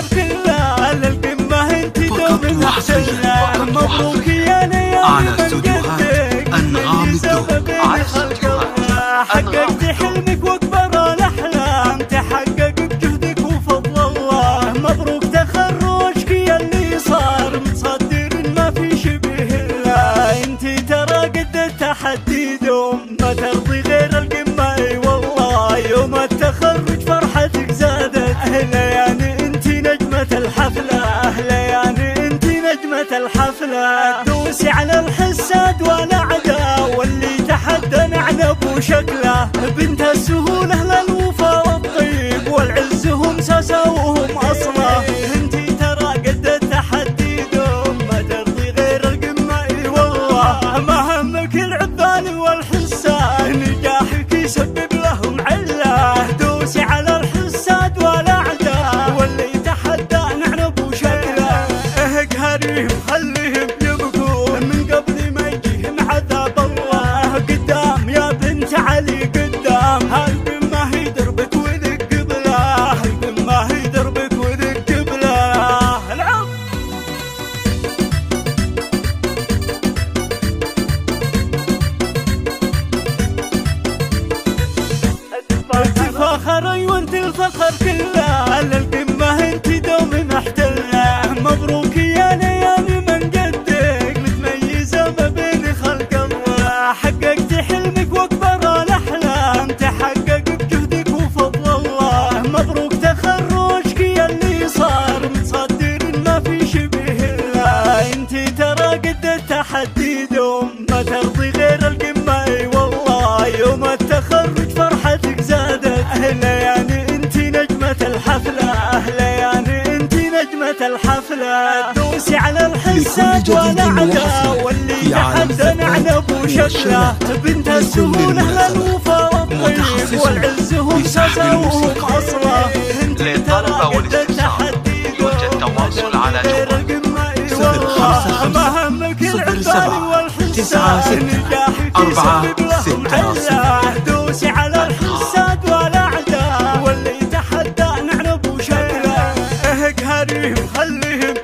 الفخر كله للقمة انت دوم محتلة. مبروك يا ليالي من قدك أنغام الدهر على استديوهات حققت حلمك واكبر الاحلام تحقق بجهدك وفضل الله. مبروك تخرجك يا اللي صار متصدر ما في شبه له. انت ترى قد التحدي دوم ما ترضي غير القمة اي والله. يوم التخرج فرحتك زادت ليالي انت نجمة الحفلة. ليالي انت نجمة الحفلة. دوسي على الحساد والاعداء واللي تحدى نعنب وشكله. بنت السهولة للوفا والطيب والعز هم ساسا وهم اصله. انت ترى قد التحدي دوم ما ترضي غير القمة اي والله. ما همك العبان والحسان نجاحك يسبب لهم عله. دوسي على الحساد والاعداء واللي تحدى نعنب وشكله. اقهريهم خليهم يبكون من قبل ما يجيهم عذاب الله. قدام يا بنت علي قدام هالقمة هي دربك وذك قبله. هالقمة هي دربك وذك قبله. العب فخري وانت الفخر كله للقمة انت دوم محتلة. مبروك يا ليالي من قدك متميزة ما بين خلق الله. حققت حلمك واكبر الاحلام تحقق بجهدك وفضل الله. مبروك تخرجك يا اللي صار متصدر ما في شبه له. انت ترى قد التحدي دوم ما ترضي غير القمة اي والله. يوم التخرج فرحتك زادت ليالي انت نجمة الحفلة. ليالي انت نجمة الحفلة. دوسي على الحساد والاعداء واللي تحدى نعنب وشكله. بنت السهولة للوفا والطيب والعز هم ساسا وهم اصله. انت ترى قد التحدي يوجد تواصل على جوال ما همك العبان والحسان نجاحك يسبب لهم عله. دوسي على الحساد والاعداء واللي تحدى نعنب وشكله. اقهريهم خليهم